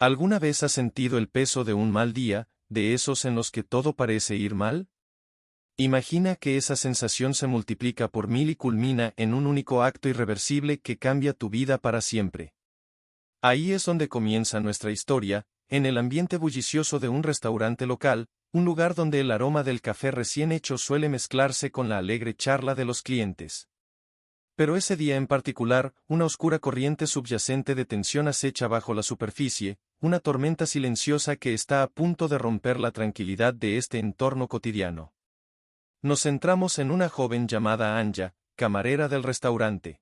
¿Alguna vez has sentido el peso de un mal día, de esos en los que todo parece ir mal? Imagina que esa sensación se multiplica por 1000 y culmina en un único acto irreversible que cambia tu vida para siempre. Ahí es donde comienza nuestra historia, en el ambiente bullicioso de un restaurante local, un lugar donde el aroma del café recién hecho suele mezclarse con la alegre charla de los clientes. Pero ese día en particular, una oscura corriente subyacente de tensión acecha bajo la superficie, una tormenta silenciosa que está a punto de romper la tranquilidad de este entorno cotidiano. Nos centramos en una joven llamada Anja, camarera del restaurante.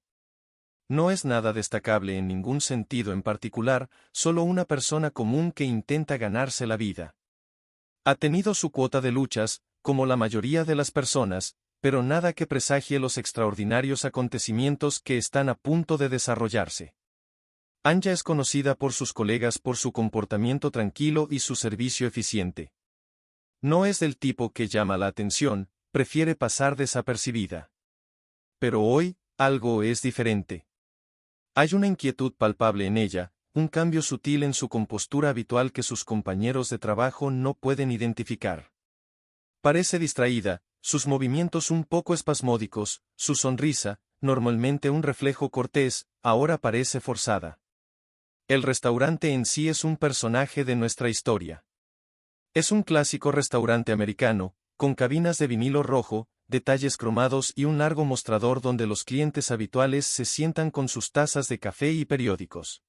No es nada destacable en ningún sentido en particular, solo una persona común que intenta ganarse la vida. Ha tenido su cuota de luchas, como la mayoría de las personas, pero nada que presagie los extraordinarios acontecimientos que están a punto de desarrollarse. Anja es conocida por sus colegas por su comportamiento tranquilo y su servicio eficiente. No es del tipo que llama la atención, prefiere pasar desapercibida. Pero hoy, algo es diferente. Hay una inquietud palpable en ella, un cambio sutil en su compostura habitual que sus compañeros de trabajo no pueden identificar. Parece distraída, sus movimientos un poco espasmódicos, su sonrisa, normalmente un reflejo cortés, ahora parece forzada. El restaurante en sí es un personaje de nuestra historia. Es un clásico restaurante americano, con cabinas de vinilo rojo, detalles cromados y un largo mostrador donde los clientes habituales se sientan con sus tazas de café y periódicos.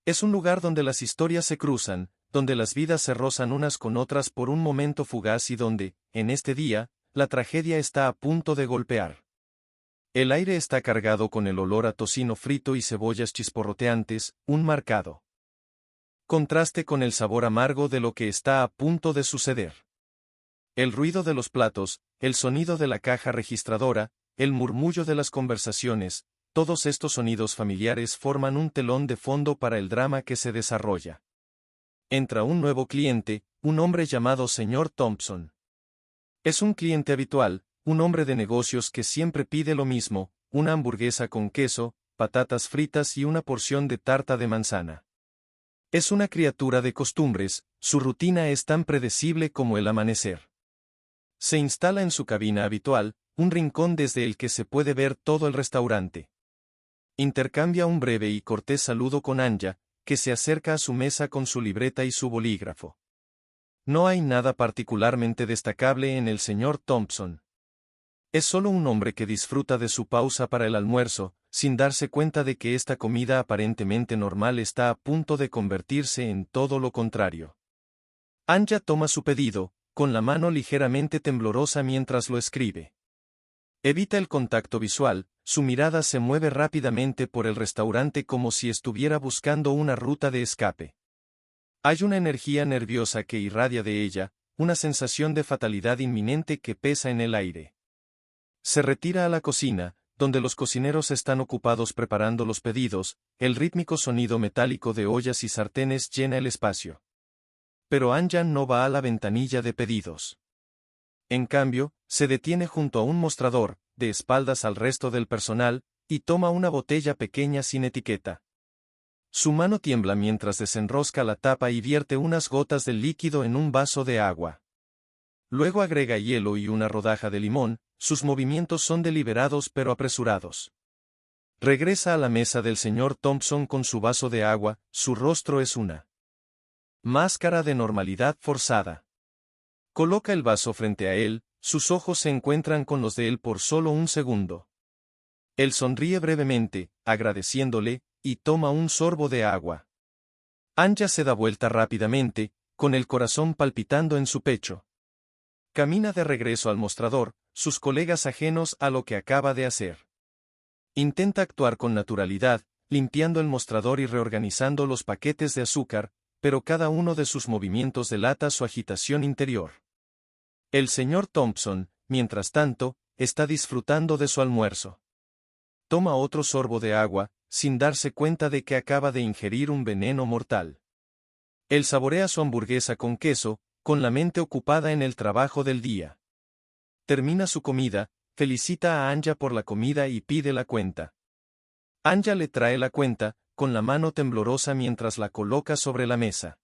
Es un lugar donde las historias se cruzan, donde las vidas se rozan unas con otras por un momento fugaz y donde, en este día, la tragedia está a punto de golpear. El aire está cargado con el olor a tocino frito y cebollas chisporroteantes, un marcado contraste con el sabor amargo de lo que está a punto de suceder. El ruido de los platos, el sonido de la caja registradora, el murmullo de las conversaciones, todos estos sonidos familiares forman un telón de fondo para el drama que se desarrolla. Entra un nuevo cliente, un hombre llamado Sr. Thompson. Es un cliente habitual, un hombre de negocios que siempre pide lo mismo, una hamburguesa con queso, patatas fritas y una porción de tarta de manzana. Es una criatura de costumbres, su rutina es tan predecible como el amanecer. Se instala en su cabina habitual, un rincón desde el que se puede ver todo el restaurante. Intercambia un breve y cortés saludo con Anja, que se acerca a su mesa con su libreta y su bolígrafo. No hay nada particularmente destacable en el señor Thompson. Es solo un hombre que disfruta de su pausa para el almuerzo, sin darse cuenta de que esta comida aparentemente normal está a punto de convertirse en todo lo contrario. Anja toma su pedido, con la mano ligeramente temblorosa mientras lo escribe. Evita el contacto visual, su mirada se mueve rápidamente por el restaurante como si estuviera buscando una ruta de escape. Hay una energía nerviosa que irradia de ella, una sensación de fatalidad inminente que pesa en el aire. Se retira a la cocina, donde los cocineros están ocupados preparando los pedidos, el rítmico sonido metálico de ollas y sartenes llena el espacio. Pero Anja no va a la ventanilla de pedidos. En cambio, se detiene junto a un mostrador, de espaldas al resto del personal, y toma una botella pequeña sin etiqueta. Su mano tiembla mientras desenrosca la tapa y vierte unas gotas del líquido en un vaso de agua. Luego agrega hielo y una rodaja de limón, sus movimientos son deliberados pero apresurados. Regresa a la mesa del señor Thompson con su vaso de agua, su rostro es una máscara de normalidad forzada. Coloca el vaso frente a él, sus ojos se encuentran con los de él por solo un segundo. Él sonríe brevemente, agradeciéndole, y toma un sorbo de agua. Anja se da vuelta rápidamente, con el corazón palpitando en su pecho. Camina de regreso al mostrador, sus colegas ajenos a lo que acaba de hacer. Intenta actuar con naturalidad, limpiando el mostrador y reorganizando los paquetes de azúcar, pero cada uno de sus movimientos delata su agitación interior. El señor Thompson, mientras tanto, está disfrutando de su almuerzo. Toma otro sorbo de agua, sin darse cuenta de que acaba de ingerir un veneno mortal. Él saborea su hamburguesa con queso, con la mente ocupada en el trabajo del día. Termina su comida, felicita a Anja por la comida y pide la cuenta. Anja le trae la cuenta, con la mano temblorosa mientras la coloca sobre la mesa.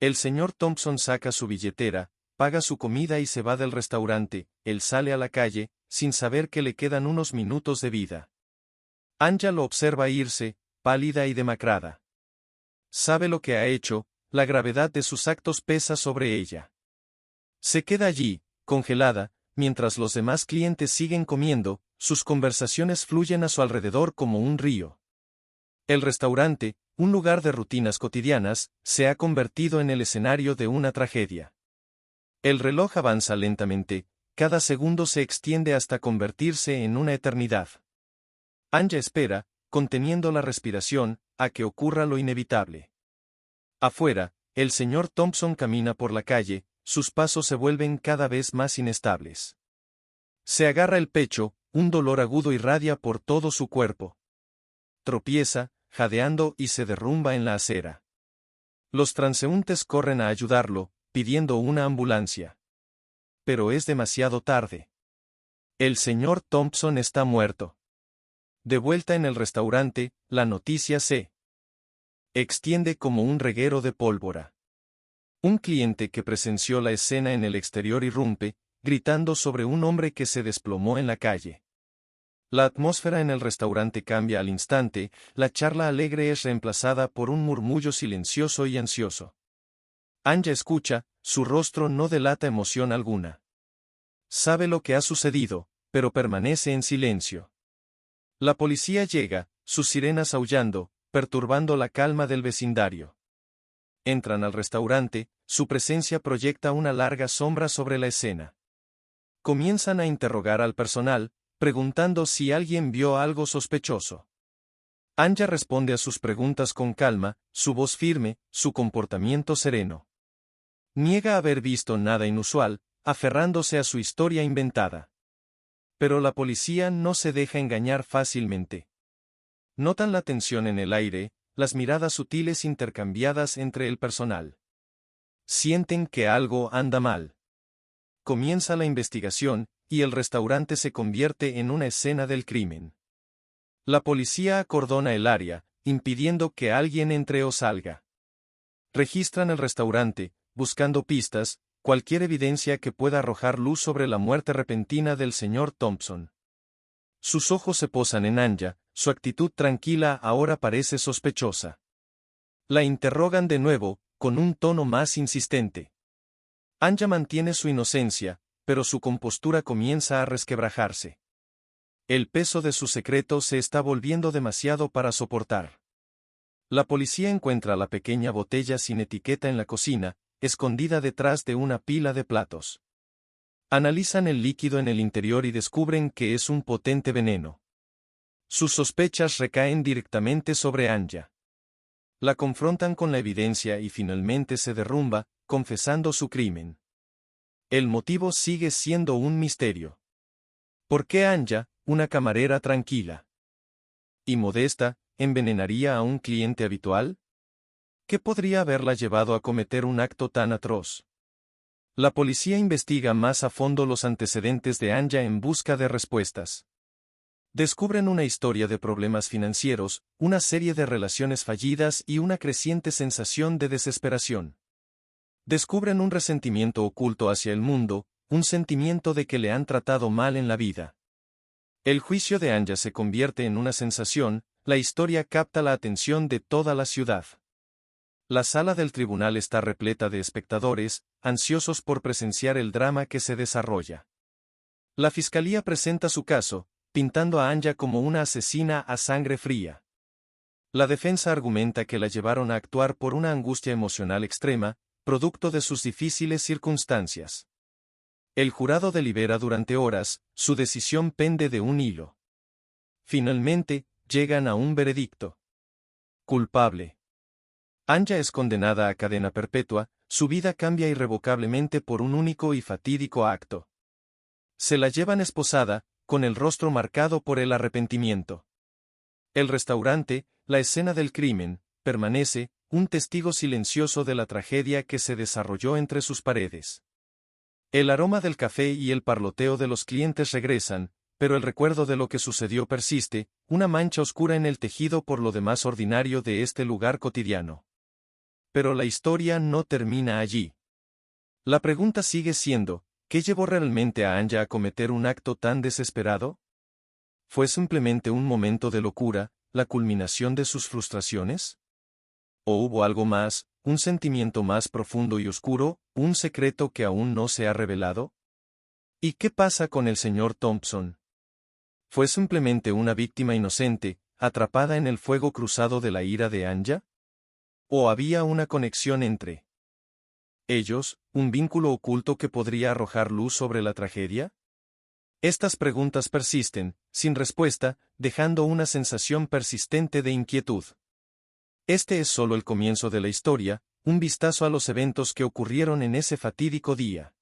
El señor Thompson saca su billetera, paga su comida y se va del restaurante. Él sale a la calle, sin saber que le quedan unos minutos de vida. Anja lo observa irse, pálida y demacrada. Sabe lo que ha hecho, la gravedad de sus actos pesa sobre ella. Se queda allí, congelada, mientras los demás clientes siguen comiendo, sus conversaciones fluyen a su alrededor como un río. El restaurante, un lugar de rutinas cotidianas, se ha convertido en el escenario de una tragedia. El reloj avanza lentamente, cada segundo se extiende hasta convertirse en una eternidad. Anja espera, conteniendo la respiración, a que ocurra lo inevitable. Afuera, el señor Thompson camina por la calle, sus pasos se vuelven cada vez más inestables. Se agarra el pecho, un dolor agudo irradia por todo su cuerpo. Tropieza, jadeando y se derrumba en la acera. Los transeúntes corren a ayudarlo, pidiendo una ambulancia. Pero es demasiado tarde. El señor Thompson está muerto. De vuelta en el restaurante, la noticia se extiende como un reguero de pólvora. Un cliente que presenció la escena en el exterior irrumpe, gritando sobre un hombre que se desplomó en la calle. La atmósfera en el restaurante cambia al instante, la charla alegre es reemplazada por un murmullo silencioso y ansioso. Anja escucha, su rostro no delata emoción alguna. Sabe lo que ha sucedido, pero permanece en silencio. La policía llega, sus sirenas aullando, perturbando la calma del vecindario. Entran al restaurante, su presencia proyecta una larga sombra sobre la escena. Comienzan a interrogar al personal, preguntando si alguien vio algo sospechoso. Anja responde a sus preguntas con calma, su voz firme, su comportamiento sereno. Niega haber visto nada inusual, aferrándose a su historia inventada. Pero la policía no se deja engañar fácilmente. Notan la tensión en el aire, las miradas sutiles intercambiadas entre el personal. Sienten que algo anda mal. Comienza la investigación, y el restaurante se convierte en una escena del crimen. La policía acordona el área, impidiendo que alguien entre o salga. Registran el restaurante, buscando pistas, cualquier evidencia que pueda arrojar luz sobre la muerte repentina del señor Thompson. Sus ojos se posan en Anja, su actitud tranquila ahora parece sospechosa. La interrogan de nuevo, con un tono más insistente. Anja mantiene su inocencia, pero su compostura comienza a resquebrajarse. El peso de su secreto se está volviendo demasiado para soportar. La policía encuentra la pequeña botella sin etiqueta en la cocina, escondida detrás de una pila de platos. Analizan el líquido en el interior y descubren que es un potente veneno. Sus sospechas recaen directamente sobre Anja. La confrontan con la evidencia y finalmente se derrumba, confesando su crimen. El motivo sigue siendo un misterio. ¿Por qué Anja, una camarera tranquila y modesta, envenenaría a un cliente habitual? ¿Qué podría haberla llevado a cometer un acto tan atroz? La policía investiga más a fondo los antecedentes de Anja en busca de respuestas. Descubren una historia de problemas financieros, una serie de relaciones fallidas y una creciente sensación de desesperación. Descubren un resentimiento oculto hacia el mundo, un sentimiento de que le han tratado mal en la vida. El juicio de Anja se convierte en una sensación, la historia capta la atención de toda la ciudad. La sala del tribunal está repleta de espectadores, ansiosos por presenciar el drama que se desarrolla. La fiscalía presenta su caso, pintando a Anja como una asesina a sangre fría. La defensa argumenta que la llevaron a actuar por una angustia emocional extrema, producto de sus difíciles circunstancias. El jurado delibera durante horas, su decisión pende de un hilo. Finalmente, llegan a un veredicto. Culpable. Anja es condenada a cadena perpetua, su vida cambia irrevocablemente por un único y fatídico acto. Se la llevan esposada, con el rostro marcado por el arrepentimiento. El restaurante, la escena del crimen, permanece, un testigo silencioso de la tragedia que se desarrolló entre sus paredes. El aroma del café y el parloteo de los clientes regresan, pero el recuerdo de lo que sucedió persiste, una mancha oscura en el tejido por lo demás ordinario de este lugar cotidiano. Pero la historia no termina allí. La pregunta sigue siendo, ¿qué llevó realmente a Anya a cometer un acto tan desesperado? ¿Fue simplemente un momento de locura, la culminación de sus frustraciones? ¿O hubo algo más, un sentimiento más profundo y oscuro, un secreto que aún no se ha revelado? ¿Y qué pasa con el señor Thompson? ¿Fue simplemente una víctima inocente, atrapada en el fuego cruzado de la ira de Anya? ¿O había una conexión entre ellos, un vínculo oculto que podría arrojar luz sobre la tragedia? Estas preguntas persisten, sin respuesta, dejando una sensación persistente de inquietud. Este es solo el comienzo de la historia, un vistazo a los eventos que ocurrieron en ese fatídico día.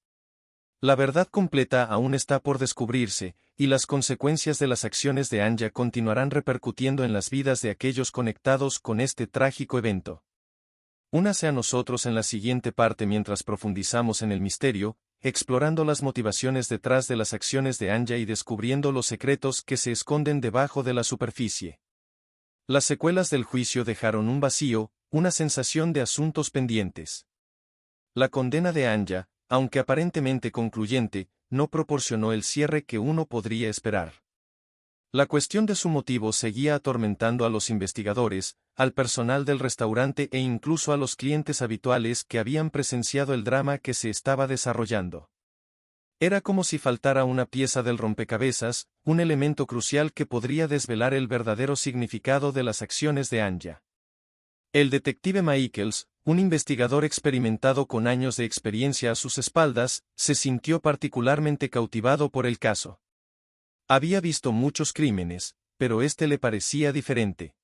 La verdad completa aún está por descubrirse, y las consecuencias de las acciones de Anya continuarán repercutiendo en las vidas de aquellos conectados con este trágico evento. Únase a nosotros en la siguiente parte mientras profundizamos en el misterio, explorando las motivaciones detrás de las acciones de Anya y descubriendo los secretos que se esconden debajo de la superficie. Las secuelas del juicio dejaron un vacío, una sensación de asuntos pendientes. La condena de Anya, aunque aparentemente concluyente, no proporcionó el cierre que uno podría esperar. La cuestión de su motivo seguía atormentando a los investigadores, al personal del restaurante e incluso a los clientes habituales que habían presenciado el drama que se estaba desarrollando. Era como si faltara una pieza del rompecabezas, un elemento crucial que podría desvelar el verdadero significado de las acciones de Anya. El detective Michaels, un investigador experimentado con años de experiencia a sus espaldas, se sintió particularmente cautivado por el caso. Había visto muchos crímenes, pero este le parecía diferente.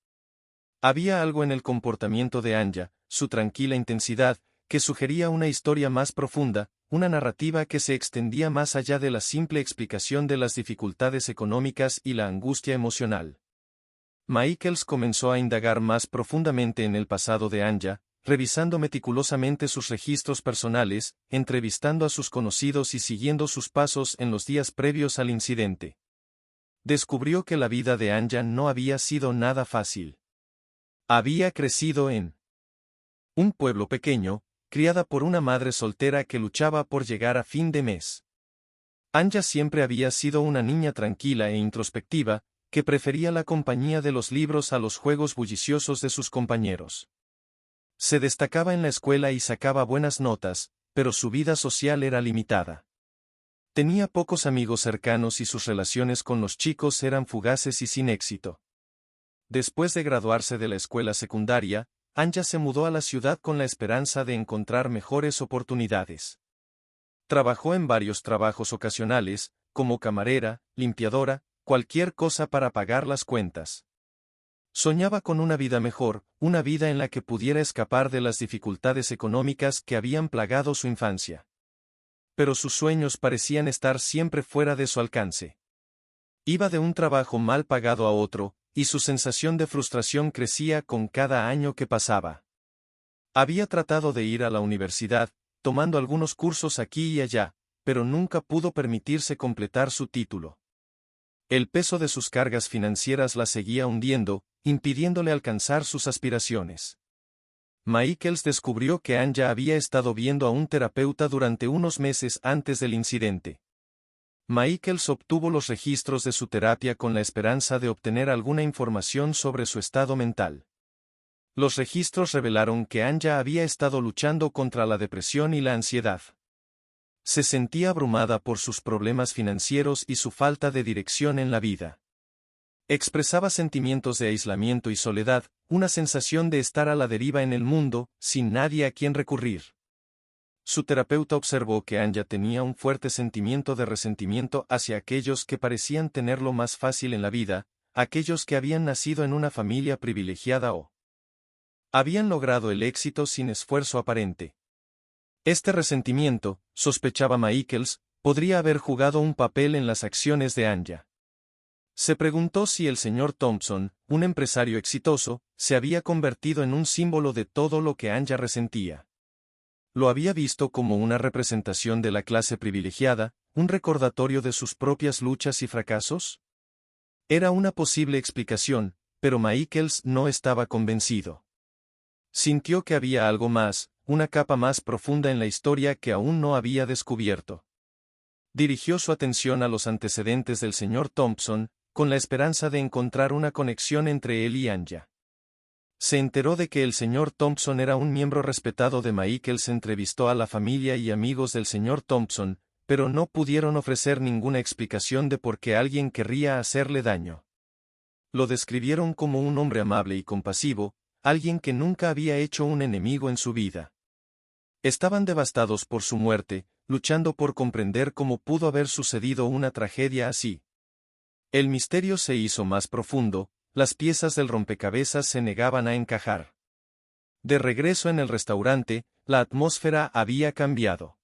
Había algo en el comportamiento de Anya, su tranquila intensidad, que sugería una historia más profunda, una narrativa que se extendía más allá de la simple explicación de las dificultades económicas y la angustia emocional. Michaels comenzó a indagar más profundamente en el pasado de Anya, revisando meticulosamente sus registros personales, entrevistando a sus conocidos y siguiendo sus pasos en los días previos al incidente. Descubrió que la vida de Anya no había sido nada fácil. Había crecido en un pueblo pequeño, criada por una madre soltera que luchaba por llegar a fin de mes. Anya siempre había sido una niña tranquila e introspectiva, que prefería la compañía de los libros a los juegos bulliciosos de sus compañeros. Se destacaba en la escuela y sacaba buenas notas, pero su vida social era limitada. Tenía pocos amigos cercanos y sus relaciones con los chicos eran fugaces y sin éxito. Después de graduarse de la escuela secundaria, Anya se mudó a la ciudad con la esperanza de encontrar mejores oportunidades. Trabajó en varios trabajos ocasionales, como camarera, limpiadora, cualquier cosa para pagar las cuentas. Soñaba con una vida mejor, una vida en la que pudiera escapar de las dificultades económicas que habían plagado su infancia. Pero sus sueños parecían estar siempre fuera de su alcance. Iba de un trabajo mal pagado a otro, y su sensación de frustración crecía con cada año que pasaba. Había tratado de ir a la universidad, tomando algunos cursos aquí y allá, pero nunca pudo permitirse completar su título. El peso de sus cargas financieras la seguía hundiendo, impidiéndole alcanzar sus aspiraciones. Michaels descubrió que Anya había estado viendo a un terapeuta durante unos meses antes del incidente. Michaels obtuvo los registros de su terapia con la esperanza de obtener alguna información sobre su estado mental. Los registros revelaron que Anya había estado luchando contra la depresión y la ansiedad. Se sentía abrumada por sus problemas financieros y su falta de dirección en la vida. Expresaba sentimientos de aislamiento y soledad, una sensación de estar a la deriva en el mundo, sin nadie a quien recurrir. Su terapeuta observó que Anya tenía un fuerte sentimiento de resentimiento hacia aquellos que parecían tenerlo más fácil en la vida, aquellos que habían nacido en una familia privilegiada o habían logrado el éxito sin esfuerzo aparente. Este resentimiento, sospechaba Michaels, podría haber jugado un papel en las acciones de Anya. Se preguntó si el señor Thompson, un empresario exitoso, se había convertido en un símbolo de todo lo que Anya resentía. Lo había visto como una representación de la clase privilegiada, un recordatorio de sus propias luchas y fracasos? Era una posible explicación, pero Michaels no estaba convencido. Sintió que había algo más, una capa más profunda en la historia que aún no había descubierto. Dirigió su atención a los antecedentes del señor Thompson, con la esperanza de encontrar una conexión entre él y Anya. Se enteró de que el señor Thompson era un miembro respetado de Michaels. Entrevistó a la familia y amigos del señor Thompson, pero no pudieron ofrecer ninguna explicación de por qué alguien querría hacerle daño. Lo describieron como un hombre amable y compasivo, alguien que nunca había hecho un enemigo en su vida. Estaban devastados por su muerte, luchando por comprender cómo pudo haber sucedido una tragedia así. El misterio se hizo más profundo, las piezas del rompecabezas se negaban a encajar. De regreso en el restaurante, la atmósfera había cambiado.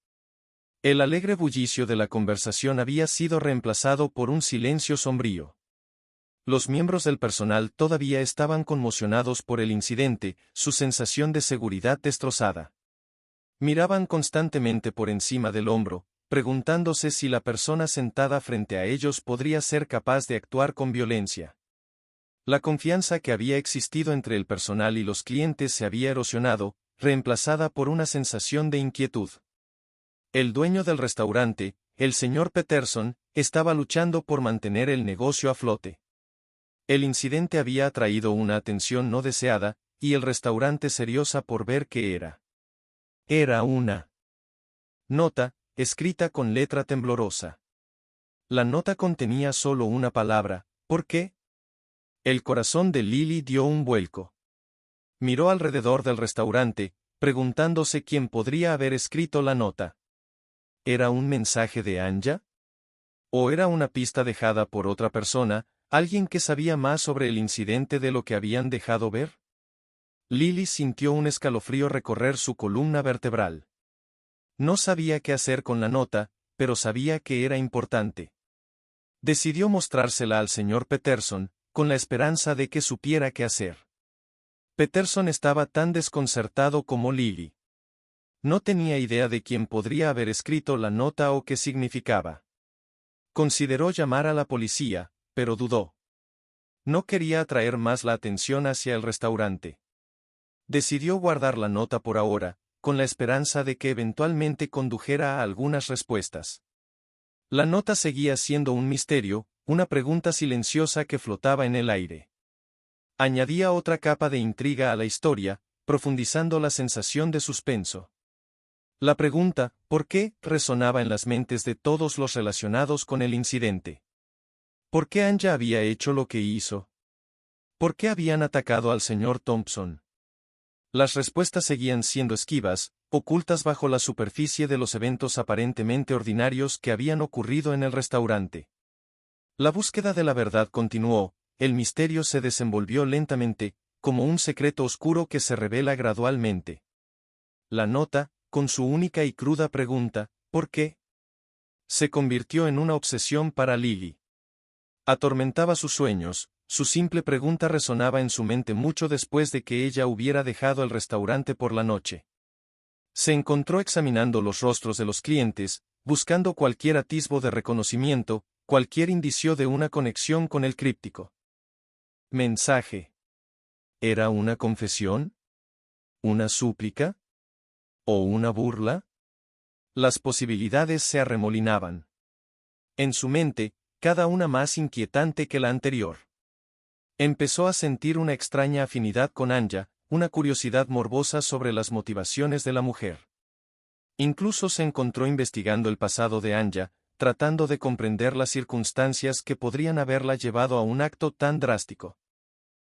El alegre bullicio de la conversación había sido reemplazado por un silencio sombrío. Los miembros del personal todavía estaban conmocionados por el incidente, su sensación de seguridad destrozada. Miraban constantemente por encima del hombro, preguntándose si la persona sentada frente a ellos podría ser capaz de actuar con violencia. La confianza que había existido entre el personal y los clientes se había erosionado, reemplazada por una sensación de inquietud. El dueño del restaurante, el señor Peterson, estaba luchando por mantener el negocio a flote. El incidente había atraído una atención no deseada, y el restaurante seriosa por ver qué era. Era una nota, escrita con letra temblorosa. La nota contenía solo una palabra: ¿por qué? El corazón de Lily dio un vuelco. Miró alrededor del restaurante, preguntándose quién podría haber escrito la nota. ¿Era un mensaje de Anya? ¿O era una pista dejada por otra persona, alguien que sabía más sobre el incidente de lo que habían dejado ver? Lily sintió un escalofrío recorrer su columna vertebral. No sabía qué hacer con la nota, pero sabía que era importante. Decidió mostrársela al señor Peterson, con la esperanza de que supiera qué hacer. Peterson estaba tan desconcertado como Lily. No tenía idea de quién podría haber escrito la nota o qué significaba. Consideró llamar a la policía, pero dudó. No quería atraer más la atención hacia el restaurante. Decidió guardar la nota por ahora, con la esperanza de que eventualmente condujera a algunas respuestas. La nota seguía siendo un misterio, una pregunta silenciosa que flotaba en el aire. Añadía otra capa de intriga a la historia, profundizando la sensación de suspenso. La pregunta, ¿por qué?, resonaba en las mentes de todos los relacionados con el incidente. ¿Por qué Anya había hecho lo que hizo? ¿Por qué habían atacado al señor Thompson? Las respuestas seguían siendo esquivas, ocultas bajo la superficie de los eventos aparentemente ordinarios que habían ocurrido en el restaurante. La búsqueda de la verdad continuó, el misterio se desenvolvió lentamente, como un secreto oscuro que se revela gradualmente. La nota, con su única y cruda pregunta, ¿por qué?, se convirtió en una obsesión para Lily. Atormentaba sus sueños. Su simple pregunta resonaba en su mente mucho después de que ella hubiera dejado el restaurante por la noche. Se encontró examinando los rostros de los clientes, buscando cualquier atisbo de reconocimiento, cualquier indicio de una conexión con el críptico mensaje. ¿Era una confesión? ¿Una súplica? ¿O una burla? Las posibilidades se arremolinaban. En su mente, cada una más inquietante que la anterior. Empezó a sentir una extraña afinidad con Anya, una curiosidad morbosa sobre las motivaciones de la mujer. Incluso se encontró investigando el pasado de Anya, tratando de comprender las circunstancias que podrían haberla llevado a un acto tan drástico.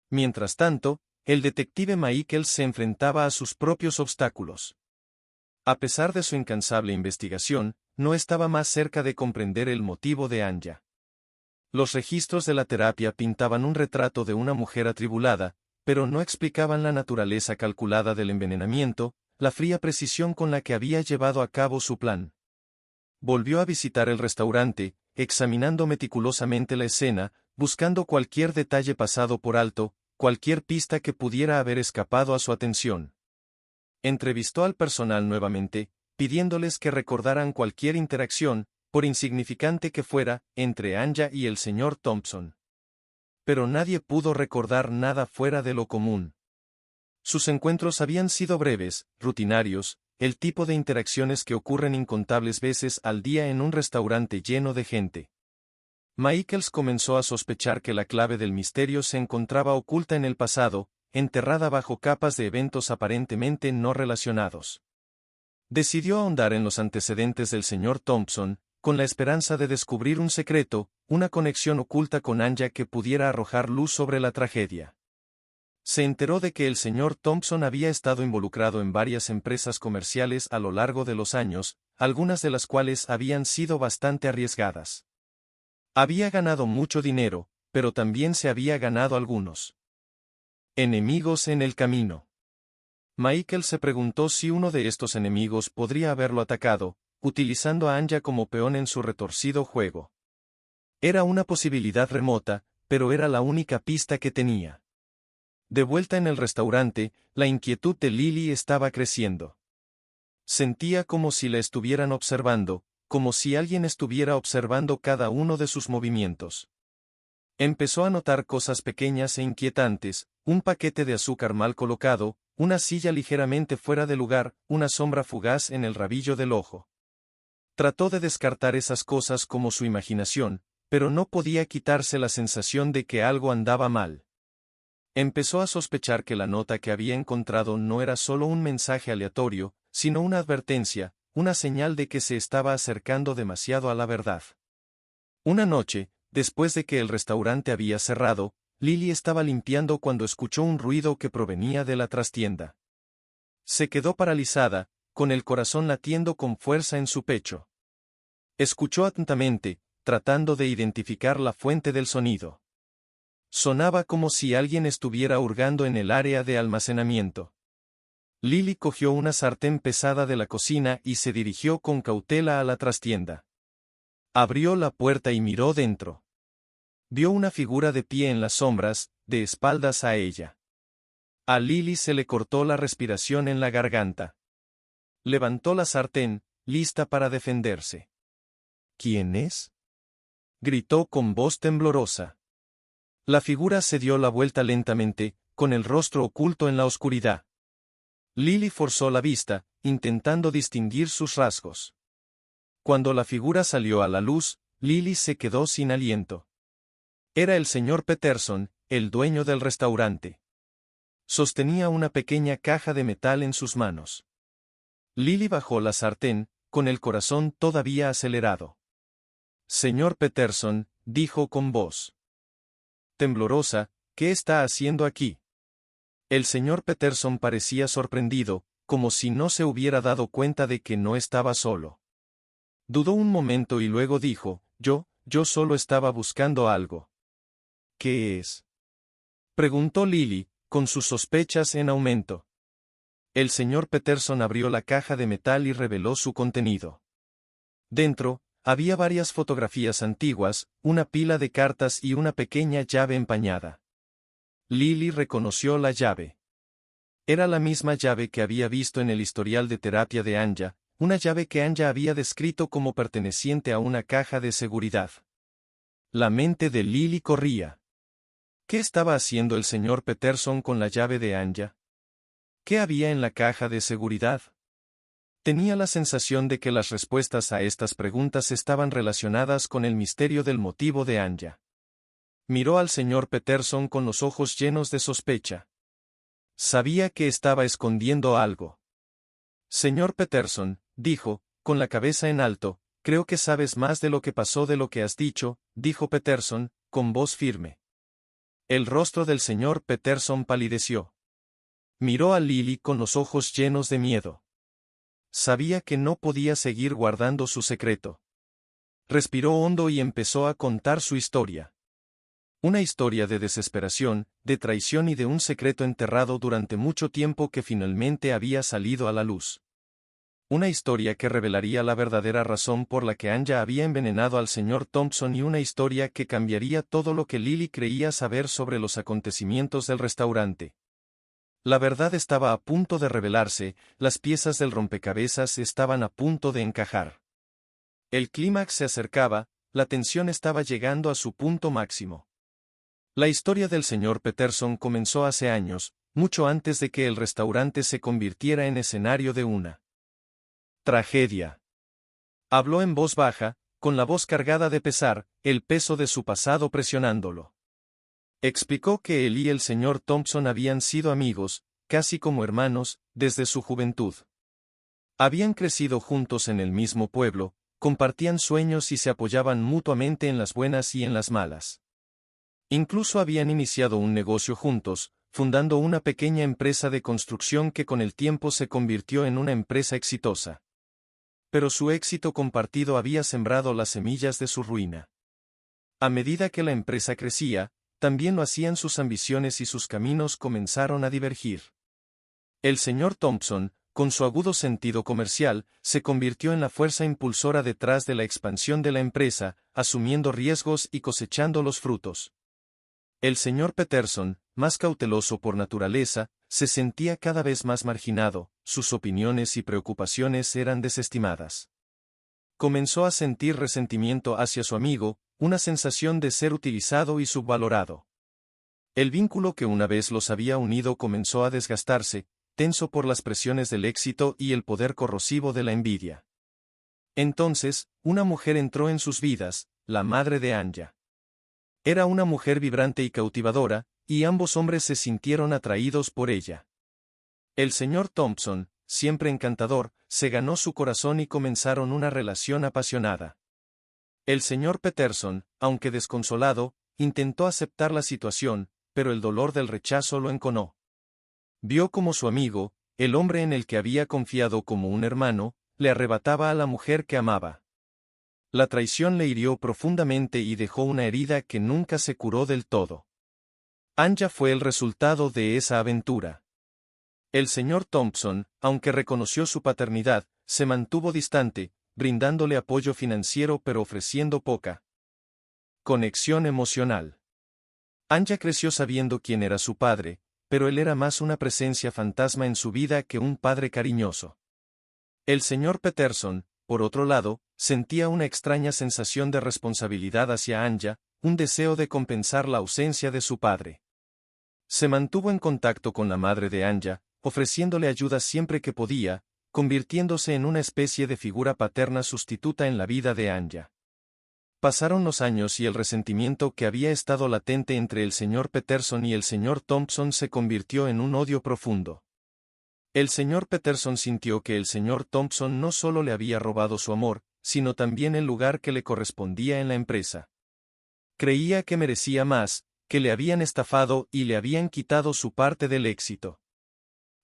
Mientras tanto, el detective Michaels se enfrentaba a sus propios obstáculos. A pesar de su incansable investigación, no estaba más cerca de comprender el motivo de Anya. Los registros de la terapia pintaban un retrato de una mujer atribulada, pero no explicaban la naturaleza calculada del envenenamiento, la fría precisión con la que había llevado a cabo su plan. Volvió a visitar el restaurante, examinando meticulosamente la escena, buscando cualquier detalle pasado por alto, cualquier pista que pudiera haber escapado a su atención. Entrevistó al personal nuevamente, pidiéndoles que recordaran cualquier interacción, por insignificante que fuera, entre Anya y el señor Thompson. Pero nadie pudo recordar nada fuera de lo común. Sus encuentros habían sido breves, rutinarios, el tipo de interacciones que ocurren incontables veces al día en un restaurante lleno de gente. Michaels comenzó a sospechar que la clave del misterio se encontraba oculta en el pasado, enterrada bajo capas de eventos aparentemente no relacionados. Decidió ahondar en los antecedentes del señor Thompson, con la esperanza de descubrir un secreto, una conexión oculta con Anya que pudiera arrojar luz sobre la tragedia. Se enteró de que el señor Thompson había estado involucrado en varias empresas comerciales a lo largo de los años, algunas de las cuales habían sido bastante arriesgadas. Había ganado mucho dinero, pero también se había ganado algunos enemigos en el camino. Michael se preguntó si uno de estos enemigos podría haberlo atacado, utilizando a Anya como peón en su retorcido juego. Era una posibilidad remota, pero era la única pista que tenía. De vuelta en el restaurante, la inquietud de Lily estaba creciendo. Sentía como si la estuvieran observando, como si alguien estuviera observando cada uno de sus movimientos. Empezó a notar cosas pequeñas e inquietantes, un paquete de azúcar mal colocado, una silla ligeramente fuera de lugar, una sombra fugaz en el rabillo del ojo. Trató de descartar esas cosas como su imaginación, pero no podía quitarse la sensación de que algo andaba mal. Empezó a sospechar que la nota que había encontrado no era solo un mensaje aleatorio, sino una advertencia, una señal de que se estaba acercando demasiado a la verdad. Una noche, después de que el restaurante había cerrado, Lily estaba limpiando cuando escuchó un ruido que provenía de la trastienda. Se quedó paralizada, con el corazón latiendo con fuerza en su pecho. Escuchó atentamente, tratando de identificar la fuente del sonido. Sonaba como si alguien estuviera hurgando en el área de almacenamiento. Lily cogió una sartén pesada de la cocina y se dirigió con cautela a la trastienda. Abrió la puerta y miró dentro. Vio una figura de pie en las sombras, de espaldas a ella. A Lily se le cortó la respiración en la garganta. Levantó la sartén, lista para defenderse. ¿Quién es?, gritó con voz temblorosa. La figura se dio la vuelta lentamente, con el rostro oculto en la oscuridad. Lily forzó la vista, intentando distinguir sus rasgos. Cuando la figura salió a la luz, Lily se quedó sin aliento. Era el señor Peterson, el dueño del restaurante. Sostenía una pequeña caja de metal en sus manos. Lily bajó la sartén, con el corazón todavía acelerado. Señor Peterson, dijo con voz temblorosa, ¿qué está haciendo aquí? El señor Peterson parecía sorprendido, como si no se hubiera dado cuenta de que no estaba solo. Dudó un momento y luego dijo, yo solo estaba buscando algo. ¿Qué es?, preguntó Lily, con sus sospechas en aumento. El señor Peterson abrió la caja de metal y reveló su contenido. Dentro, había varias fotografías antiguas, una pila de cartas y una pequeña llave empañada. Lily reconoció la llave. Era la misma llave que había visto en el historial de terapia de Anya, una llave que Anya había descrito como perteneciente a una caja de seguridad. La mente de Lily corría. ¿Qué estaba haciendo el señor Peterson con la llave de Anya? ¿Qué había en la caja de seguridad? Tenía la sensación de que las respuestas a estas preguntas estaban relacionadas con el misterio del motivo de Anya. Miró al señor Peterson con los ojos llenos de sospecha. Sabía que estaba escondiendo algo. Señor Peterson, dijo, con la cabeza en alto, creo que sabes más de lo que pasó de lo que has dicho, dijo Peterson, con voz firme. El rostro del señor Peterson palideció. Miró a Lily con los ojos llenos de miedo. Sabía que no podía seguir guardando su secreto. Respiró hondo y empezó a contar su historia. Una historia de desesperación, de traición y de un secreto enterrado durante mucho tiempo que finalmente había salido a la luz. Una historia que revelaría la verdadera razón por la que Anya había envenenado al señor Thompson y una historia que cambiaría todo lo que Lily creía saber sobre los acontecimientos del restaurante. La verdad estaba a punto de revelarse, las piezas del rompecabezas estaban a punto de encajar. El clímax se acercaba, la tensión estaba llegando a su punto máximo. La historia del señor Peterson comenzó hace años, mucho antes de que el restaurante se convirtiera en escenario de una tragedia. Habló en voz baja, con la voz cargada de pesar, el peso de su pasado presionándolo. Explicó que él y el señor Thompson habían sido amigos, casi como hermanos, desde su juventud. Habían crecido juntos en el mismo pueblo, compartían sueños y se apoyaban mutuamente en las buenas y en las malas. Incluso habían iniciado un negocio juntos, fundando una pequeña empresa de construcción que con el tiempo se convirtió en una empresa exitosa. Pero su éxito compartido había sembrado las semillas de su ruina. A medida que la empresa crecía, también lo hacían sus ambiciones y sus caminos comenzaron a divergir. El señor Thompson, con su agudo sentido comercial, se convirtió en la fuerza impulsora detrás de la expansión de la empresa, asumiendo riesgos y cosechando los frutos. El señor Peterson, más cauteloso por naturaleza, se sentía cada vez más marginado, sus opiniones y preocupaciones eran desestimadas. Comenzó a sentir resentimiento hacia su amigo, una sensación de ser utilizado y subvalorado. El vínculo que una vez los había unido comenzó a desgastarse, tenso por las presiones del éxito y el poder corrosivo de la envidia. Entonces, una mujer entró en sus vidas, la madre de Anja. Era una mujer vibrante y cautivadora, y ambos hombres se sintieron atraídos por ella. El señor Thompson, siempre encantador, se ganó su corazón y comenzaron una relación apasionada. El señor Peterson, aunque desconsolado, intentó aceptar la situación, pero el dolor del rechazo lo enconó. Vio como su amigo, el hombre en el que había confiado como un hermano, le arrebataba a la mujer que amaba. La traición le hirió profundamente y dejó una herida que nunca se curó del todo. Anja fue el resultado de esa aventura. El señor Thompson, aunque reconoció su paternidad, se mantuvo distante, brindándole apoyo financiero pero ofreciendo poca conexión emocional. Anja creció sabiendo quién era su padre, pero él era más una presencia fantasma en su vida que un padre cariñoso. El señor Peterson, por otro lado, sentía una extraña sensación de responsabilidad hacia Anja, un deseo de compensar la ausencia de su padre. Se mantuvo en contacto con la madre de Anja, ofreciéndole ayuda siempre que podía, convirtiéndose en una especie de figura paterna sustituta en la vida de Anja. Pasaron los años y el resentimiento que había estado latente entre el señor Peterson y el señor Thompson se convirtió en un odio profundo. El señor Peterson sintió que el señor Thompson no solo le había robado su amor, sino también el lugar que le correspondía en la empresa. Creía que merecía más, que le habían estafado y le habían quitado su parte del éxito.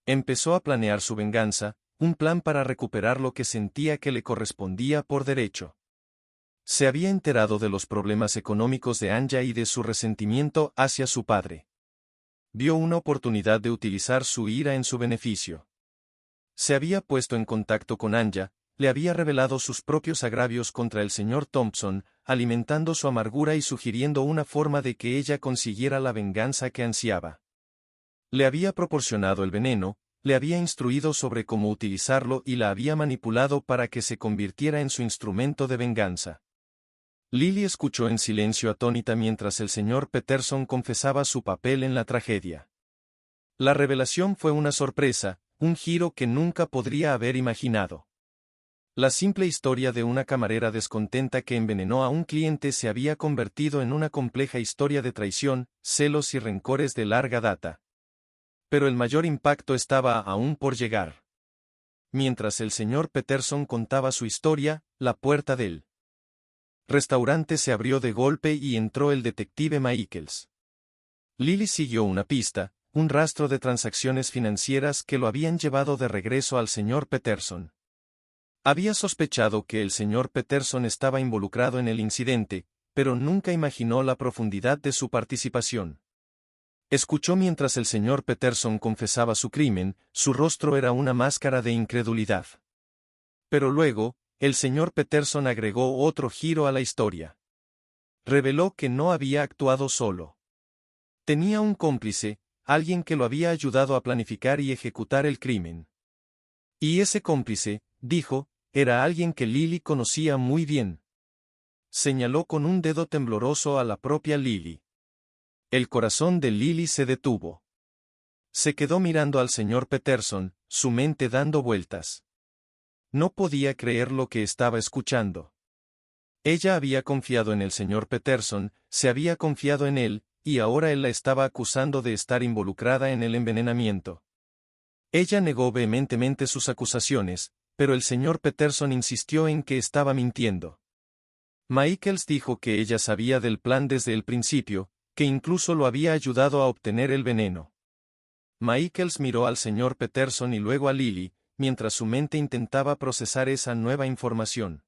Empezó a planear su venganza, un plan para recuperar lo que sentía que le correspondía por derecho. Se había enterado de los problemas económicos de Anja y de su resentimiento hacia su padre. Vio una oportunidad de utilizar su ira en su beneficio. Se había puesto en contacto con Anja, le había revelado sus propios agravios contra el señor Thompson, alimentando su amargura y sugiriendo una forma de que ella consiguiera la venganza que ansiaba. Le había proporcionado el veneno, le había instruido sobre cómo utilizarlo y la había manipulado para que se convirtiera en su instrumento de venganza. Lily escuchó en silencio atónita mientras el señor Peterson confesaba su papel en la tragedia. La revelación fue una sorpresa, un giro que nunca podría haber imaginado. La simple historia de una camarera descontenta que envenenó a un cliente se había convertido en una compleja historia de traición, celos y rencores de larga data. Pero el mayor impacto estaba aún por llegar. Mientras el señor Peterson contaba su historia, la puerta del restaurante se abrió de golpe y entró el detective Michaels. Lily siguió una pista, un rastro de transacciones financieras que lo habían llevado de regreso al señor Peterson. Había sospechado que el señor Peterson estaba involucrado en el incidente, pero nunca imaginó la profundidad de su participación. Escuchó mientras el señor Peterson confesaba su crimen, su rostro era una máscara de incredulidad. Pero luego, el señor Peterson agregó otro giro a la historia. Reveló que no había actuado solo. Tenía un cómplice, alguien que lo había ayudado a planificar y ejecutar el crimen. Y ese cómplice, dijo, era alguien que Lily conocía muy bien. Señaló con un dedo tembloroso a la propia Lily. El corazón de Lily se detuvo. Se quedó mirando al señor Peterson, su mente dando vueltas. No podía creer lo que estaba escuchando. Ella había confiado en el señor Peterson, se había confiado en él, y ahora él la estaba acusando de estar involucrada en el envenenamiento. Ella negó vehementemente sus acusaciones, pero el señor Peterson insistió en que estaba mintiendo. Michaels dijo que ella sabía del plan desde el principio, que incluso lo había ayudado a obtener el veneno. Michaels miró al señor Peterson y luego a Lily, mientras su mente intentaba procesar esa nueva información.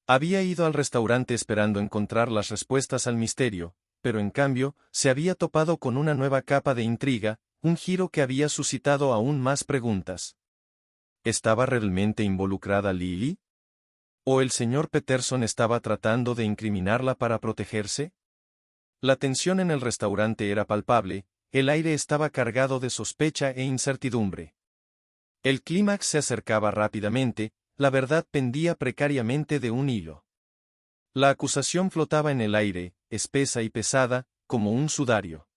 Había ido al restaurante esperando encontrar las respuestas al misterio, pero en cambio, se había topado con una nueva capa de intriga, un giro que había suscitado aún más preguntas. ¿Estaba realmente involucrada Lily? ¿O el señor Peterson estaba tratando de incriminarla para protegerse? La tensión en el restaurante era palpable, el aire estaba cargado de sospecha e incertidumbre. El clímax se acercaba rápidamente, la verdad pendía precariamente de un hilo. La acusación flotaba en el aire, espesa y pesada, como un sudario.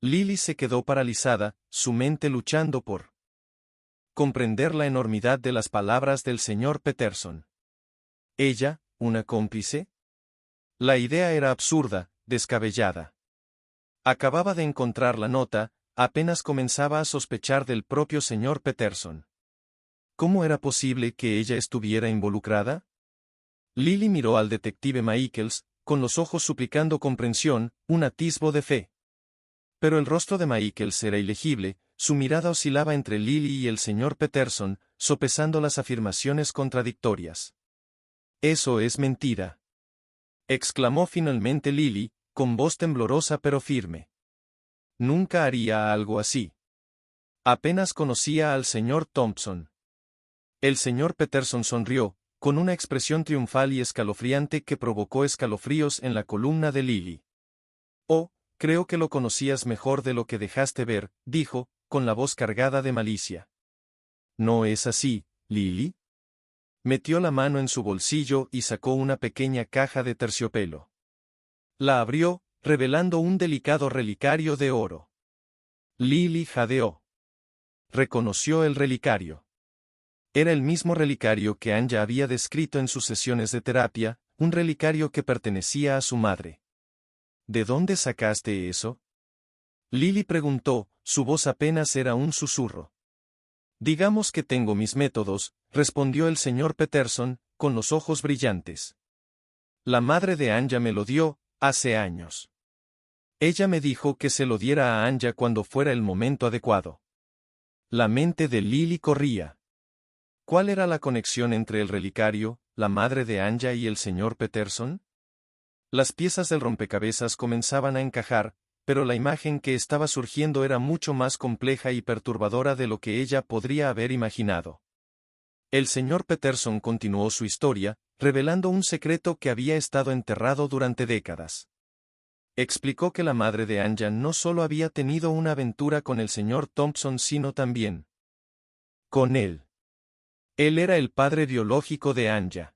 Lily se quedó paralizada, su mente luchando por comprender la enormidad de las palabras del señor Peterson. ¿Ella, una cómplice? La idea era absurda, descabellada. Acababa de encontrar la nota, apenas comenzaba a sospechar del propio señor Peterson. ¿Cómo era posible que ella estuviera involucrada? Lily miró al detective Michaels, con los ojos suplicando comprensión, un atisbo de fe. Pero el rostro de Michaels era ilegible, su mirada oscilaba entre Lily y el señor Peterson, sopesando las afirmaciones contradictorias. «Eso es mentira», exclamó finalmente Lily, con voz temblorosa pero firme. «Nunca haría algo así. Apenas conocía al señor Thompson». El señor Peterson sonrió, con una expresión triunfal y escalofriante que provocó escalofríos en la columna de Lily. «Oh, creo que lo conocías mejor de lo que dejaste ver», dijo, con la voz cargada de malicia. «¿No es así, Lily?» Metió la mano en su bolsillo y sacó una pequeña caja de terciopelo. La abrió, revelando un delicado relicario de oro. Lily jadeó. Reconoció el relicario. Era el mismo relicario que Anya había descrito en sus sesiones de terapia, un relicario que pertenecía a su madre. ¿De dónde sacaste eso?, Lily preguntó, su voz apenas era un susurro. «Digamos que tengo mis métodos», respondió el señor Peterson, con los ojos brillantes. «La madre de Anya me lo dio, hace años. Ella me dijo que se lo diera a Anya cuando fuera el momento adecuado». La mente de Lily corría. ¿Cuál era la conexión entre el relicario, la madre de Anya y el señor Peterson? Las piezas del rompecabezas comenzaban a encajar, pero la imagen que estaba surgiendo era mucho más compleja y perturbadora de lo que ella podría haber imaginado. El señor Peterson continuó su historia, revelando un secreto que había estado enterrado durante décadas. Explicó que la madre de Anya no solo había tenido una aventura con el señor Thompson sino también con él. Él era el padre biológico de Anya.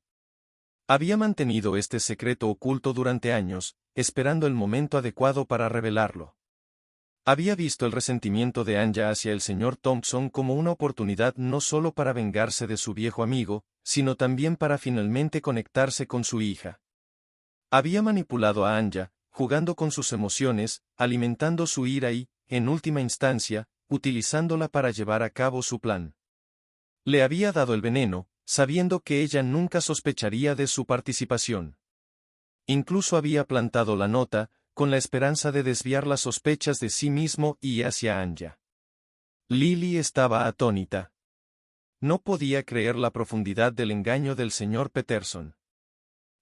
Había mantenido este secreto oculto durante años, esperando el momento adecuado para revelarlo. Había visto el resentimiento de Anya hacia el señor Thompson como una oportunidad no solo para vengarse de su viejo amigo, sino también para finalmente conectarse con su hija. Había manipulado a Anya, jugando con sus emociones, alimentando su ira y, en última instancia, utilizándola para llevar a cabo su plan. Le había dado el veneno, sabiendo que ella nunca sospecharía de su participación. Incluso había plantado la nota, con la esperanza de desviar las sospechas de sí mismo y hacia Anya. Lily estaba atónita. No podía creer la profundidad del engaño del señor Peterson.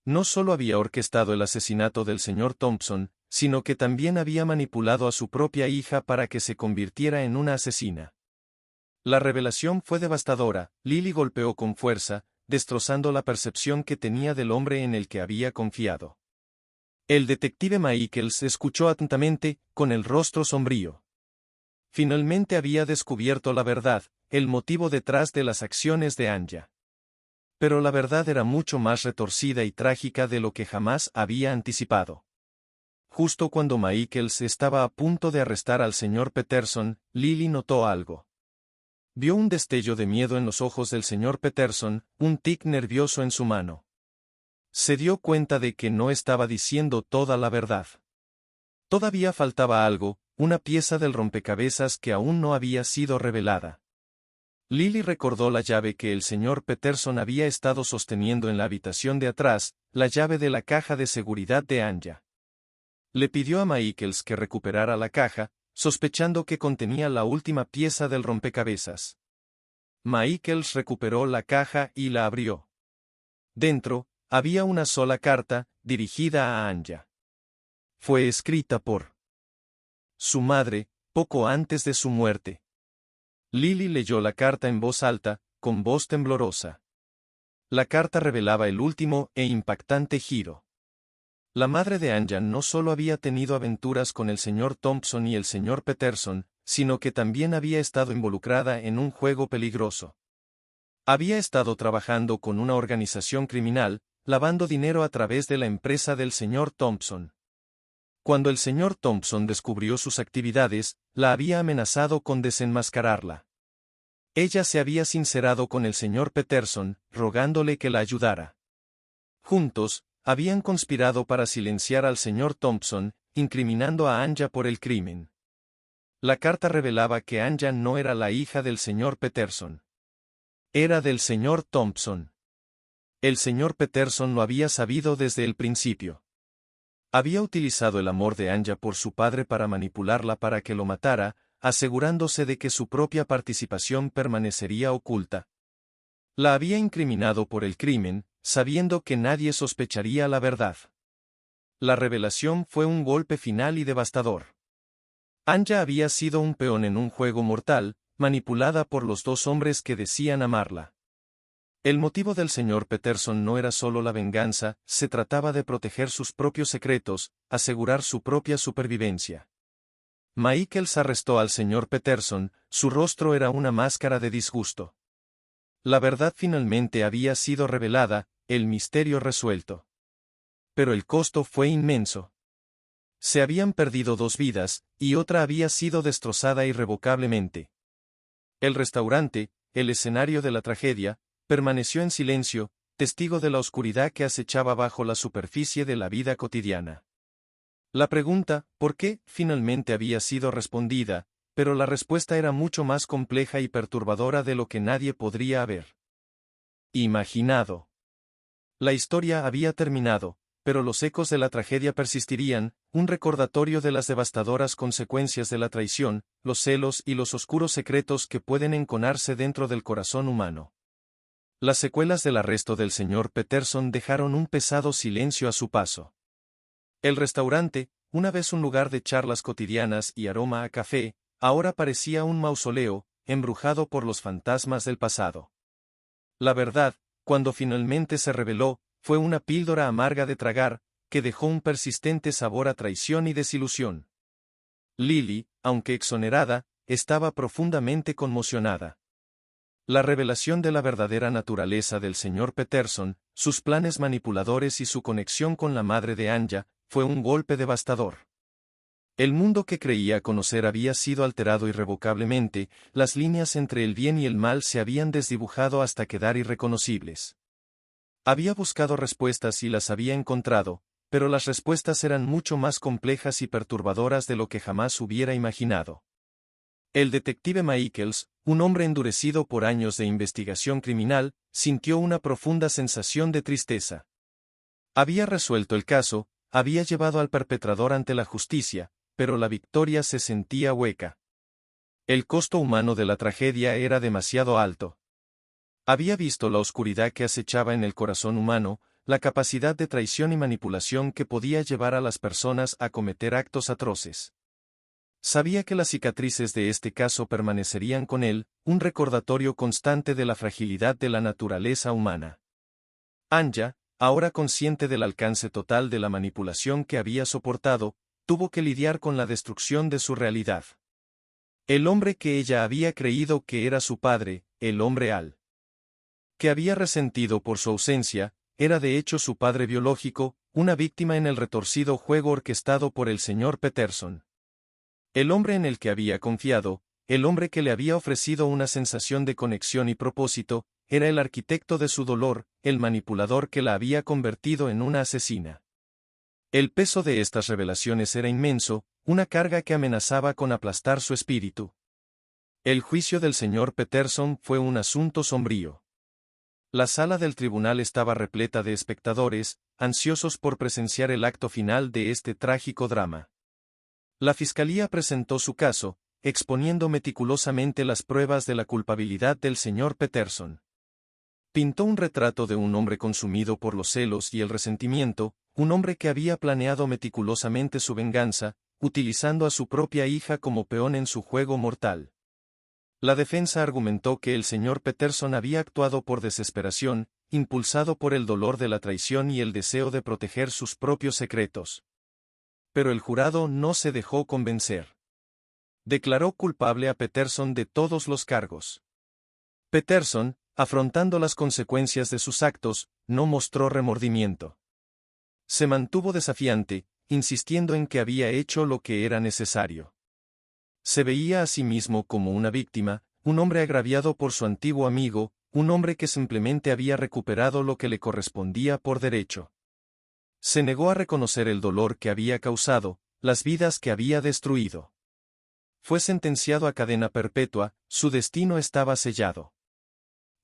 No solo había orquestado el asesinato del señor Thompson, sino que también había manipulado a su propia hija para que se convirtiera en una asesina. La revelación fue devastadora. Lily golpeó con fuerza, destrozando la percepción que tenía del hombre en el que había confiado. El detective Michaels escuchó atentamente, con el rostro sombrío. Finalmente había descubierto la verdad, el motivo detrás de las acciones de Anya. Pero la verdad era mucho más retorcida y trágica de lo que jamás había anticipado. Justo cuando Michaels estaba a punto de arrestar al señor Peterson, Lily notó algo. Vio un destello de miedo en los ojos del señor Peterson, un tic nervioso en su mano. Se dio cuenta de que no estaba diciendo toda la verdad. Todavía faltaba algo, una pieza del rompecabezas que aún no había sido revelada. Lily recordó la llave que el señor Peterson había estado sosteniendo en la habitación de atrás, la llave de la caja de seguridad de Anya. Le pidió a Michaels que recuperara la caja, sospechando que contenía la última pieza del rompecabezas. Michaels recuperó la caja y la abrió. Dentro, había una sola carta, dirigida a Anya. Fue escrita por su madre, poco antes de su muerte. Lily leyó la carta en voz alta, con voz temblorosa. La carta revelaba el último e impactante giro. La madre de Anya no solo había tenido aventuras con el señor Thompson y el señor Peterson, sino que también había estado involucrada en un juego peligroso. Había estado trabajando con una organización criminal, lavando dinero a través de la empresa del señor Thompson. Cuando el señor Thompson descubrió sus actividades, la había amenazado con desenmascararla. Ella se había sincerado con el señor Peterson, rogándole que la ayudara. Juntos, habían conspirado para silenciar al señor Thompson, incriminando a Anya por el crimen. La carta revelaba que Anya no era la hija del señor Peterson. Era del señor Thompson. El señor Peterson lo había sabido desde el principio. Había utilizado el amor de Anya por su padre para manipularla para que lo matara, asegurándose de que su propia participación permanecería oculta. La había incriminado por el crimen, sabiendo que nadie sospecharía la verdad. La revelación fue un golpe final y devastador. Anya había sido un peón en un juego mortal, manipulada por los dos hombres que decían amarla. El motivo del señor Peterson no era solo la venganza, se trataba de proteger sus propios secretos, asegurar su propia supervivencia. Michaels arrestó al señor Peterson, su rostro era una máscara de disgusto. La verdad finalmente había sido revelada, el misterio resuelto. Pero el costo fue inmenso. Se habían perdido 2 vidas, y otra había sido destrozada irrevocablemente. El restaurante, el escenario de la tragedia, permaneció en silencio, testigo de la oscuridad que acechaba bajo la superficie de la vida cotidiana. La pregunta, ¿por qué?, finalmente había sido respondida, pero la respuesta era mucho más compleja y perturbadora de lo que nadie podría haber imaginado. La historia había terminado, pero los ecos de la tragedia persistirían, un recordatorio de las devastadoras consecuencias de la traición, los celos y los oscuros secretos que pueden enconarse dentro del corazón humano. Las secuelas del arresto del señor Peterson dejaron un pesado silencio a su paso. El restaurante, una vez un lugar de charlas cotidianas y aroma a café, ahora parecía un mausoleo, embrujado por los fantasmas del pasado. La verdad, cuando finalmente se reveló, fue una píldora amarga de tragar, que dejó un persistente sabor a traición y desilusión. Lily, aunque exonerada, estaba profundamente conmocionada. La revelación de la verdadera naturaleza del señor Peterson, sus planes manipuladores y su conexión con la madre de Anya, fue un golpe devastador. El mundo que creía conocer había sido alterado irrevocablemente, las líneas entre el bien y el mal se habían desdibujado hasta quedar irreconocibles. Había buscado respuestas y las había encontrado, pero las respuestas eran mucho más complejas y perturbadoras de lo que jamás hubiera imaginado. El detective Michaels, un hombre endurecido por años de investigación criminal, sintió una profunda sensación de tristeza. Había resuelto el caso, había llevado al perpetrador ante la justicia, pero la victoria se sentía hueca. El costo humano de la tragedia era demasiado alto. Había visto la oscuridad que acechaba en el corazón humano, la capacidad de traición y manipulación que podía llevar a las personas a cometer actos atroces. Sabía que las cicatrices de este caso permanecerían con él, un recordatorio constante de la fragilidad de la naturaleza humana. Anya, ahora consciente del alcance total de la manipulación que había soportado, tuvo que lidiar con la destrucción de su realidad. El hombre que ella había creído que era su padre, el hombre Al que había resentido por su ausencia, era de hecho su padre biológico, una víctima en el retorcido juego orquestado por el señor Peterson. El hombre en el que había confiado, el hombre que le había ofrecido una sensación de conexión y propósito, era el arquitecto de su dolor, el manipulador que la había convertido en una asesina. El peso de estas revelaciones era inmenso, una carga que amenazaba con aplastar su espíritu. El juicio del señor Peterson fue un asunto sombrío. La sala del tribunal estaba repleta de espectadores, ansiosos por presenciar el acto final de este trágico drama. La fiscalía presentó su caso, exponiendo meticulosamente las pruebas de la culpabilidad del señor Peterson. Pintó un retrato de un hombre consumido por los celos y el resentimiento, un hombre que había planeado meticulosamente su venganza, utilizando a su propia hija como peón en su juego mortal. La defensa argumentó que el señor Peterson había actuado por desesperación, impulsado por el dolor de la traición y el deseo de proteger sus propios secretos. Pero el jurado no se dejó convencer. Declaró culpable a Peterson de todos los cargos. Peterson, afrontando las consecuencias de sus actos, no mostró remordimiento. Se mantuvo desafiante, insistiendo en que había hecho lo que era necesario. Se veía a sí mismo como una víctima, un hombre agraviado por su antiguo amigo, un hombre que simplemente había recuperado lo que le correspondía por derecho. Se negó a reconocer el dolor que había causado, las vidas que había destruido. Fue sentenciado a cadena perpetua, su destino estaba sellado.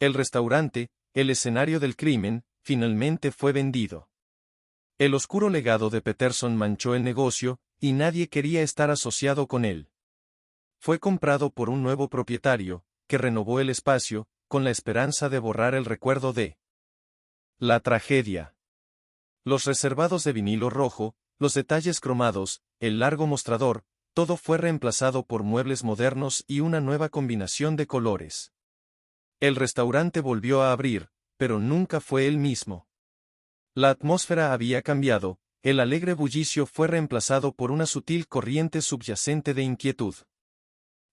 El restaurante, el escenario del crimen, finalmente fue vendido. El oscuro legado de Peterson manchó el negocio, y nadie quería estar asociado con él. Fue comprado por un nuevo propietario, que renovó el espacio, con la esperanza de borrar el recuerdo de la tragedia. Los reservados de vinilo rojo, los detalles cromados, el largo mostrador, todo fue reemplazado por muebles modernos y una nueva combinación de colores. El restaurante volvió a abrir, pero nunca fue el mismo. La atmósfera había cambiado, el alegre bullicio fue reemplazado por una sutil corriente subyacente de inquietud.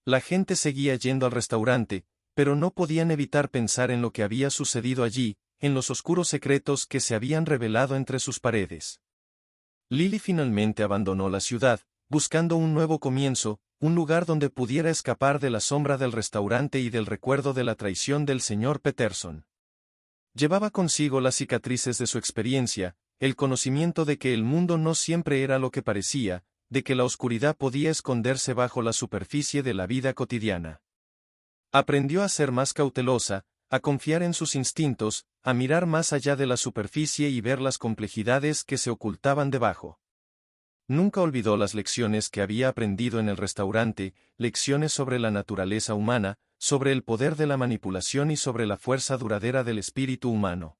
La gente seguía yendo al restaurante, pero no podían evitar pensar en lo que había sucedido allí, en los oscuros secretos que se habían revelado entre sus paredes. Lily finalmente abandonó la ciudad, buscando un nuevo comienzo, un lugar donde pudiera escapar de la sombra del restaurante y del recuerdo de la traición del señor Peterson. Llevaba consigo las cicatrices de su experiencia, el conocimiento de que el mundo no siempre era lo que parecía, de que la oscuridad podía esconderse bajo la superficie de la vida cotidiana. Aprendió a ser más cautelosa, a confiar en sus instintos, a mirar más allá de la superficie y ver las complejidades que se ocultaban debajo. Nunca olvidó las lecciones que había aprendido en el restaurante, lecciones sobre la naturaleza humana, sobre el poder de la manipulación y sobre la fuerza duradera del espíritu humano.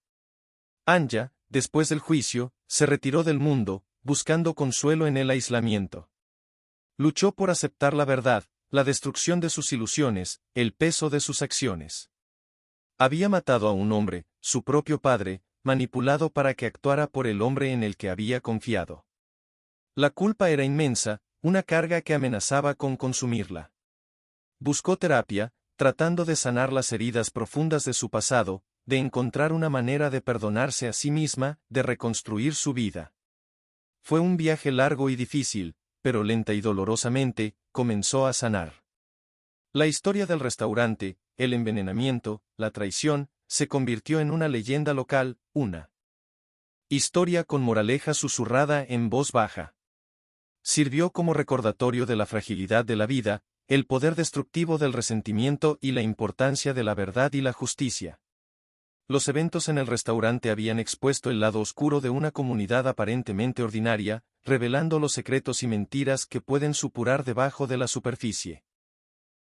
Anya, después del juicio, se retiró del mundo, buscando consuelo en el aislamiento. Luchó por aceptar la verdad, la destrucción de sus ilusiones, el peso de sus acciones. Había matado a un hombre, su propio padre, manipulado para que actuara por el hombre en el que había confiado. La culpa era inmensa, una carga que amenazaba con consumirla. Buscó terapia, tratando de sanar las heridas profundas de su pasado, de encontrar una manera de perdonarse a sí misma, de reconstruir su vida. Fue un viaje largo y difícil, pero lenta y dolorosamente, comenzó a sanar. La historia del restaurante, el envenenamiento, la traición, se convirtió en una leyenda local, una historia con moraleja susurrada en voz baja. Sirvió como recordatorio de la fragilidad de la vida, el poder destructivo del resentimiento y la importancia de la verdad y la justicia. Los eventos en el restaurante habían expuesto el lado oscuro de una comunidad aparentemente ordinaria, revelando los secretos y mentiras que pueden supurar debajo de la superficie.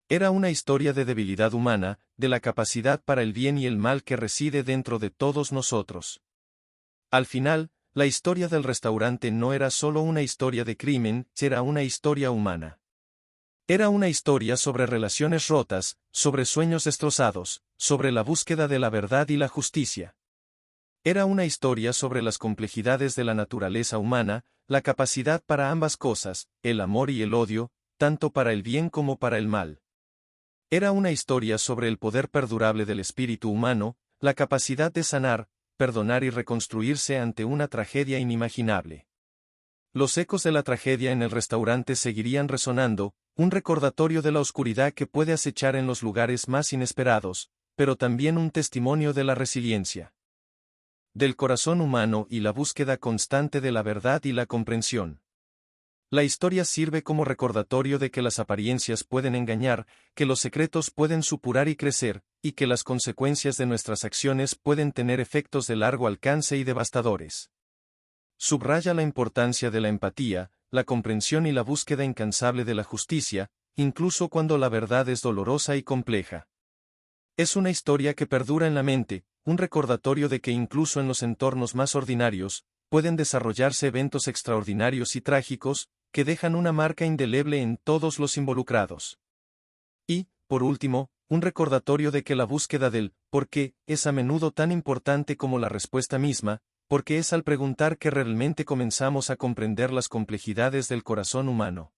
Era una historia de debilidad humana, de la capacidad para el bien y el mal que reside dentro de todos nosotros. Al final, la historia del restaurante no era solo una historia de crimen, era una historia humana. Era una historia sobre relaciones rotas, sobre sueños destrozados, sobre la búsqueda de la verdad y la justicia. Era una historia sobre las complejidades de la naturaleza humana, la capacidad para ambas cosas, el amor y el odio, tanto para el bien como para el mal. Era una historia sobre el poder perdurable del espíritu humano, la capacidad de sanar, perdonar y reconstruirse ante una tragedia inimaginable. Los ecos de la tragedia en el restaurante seguirían resonando, un recordatorio de la oscuridad que puede acechar en los lugares más inesperados, pero también un testimonio de la resiliencia del corazón humano y la búsqueda constante de la verdad y la comprensión. La historia sirve como recordatorio de que las apariencias pueden engañar, que los secretos pueden supurar y crecer, y que las consecuencias de nuestras acciones pueden tener efectos de largo alcance y devastadores. Subraya la importancia de la empatía, la comprensión y la búsqueda incansable de la justicia, incluso cuando la verdad es dolorosa y compleja. Es una historia que perdura en la mente, un recordatorio de que incluso en los entornos más ordinarios, pueden desarrollarse eventos extraordinarios y trágicos, que dejan una marca indeleble en todos los involucrados. Y, por último, un recordatorio de que la búsqueda del ¿por qué? Es a menudo tan importante como la respuesta misma, porque es al preguntar que realmente comenzamos a comprender las complejidades del corazón humano.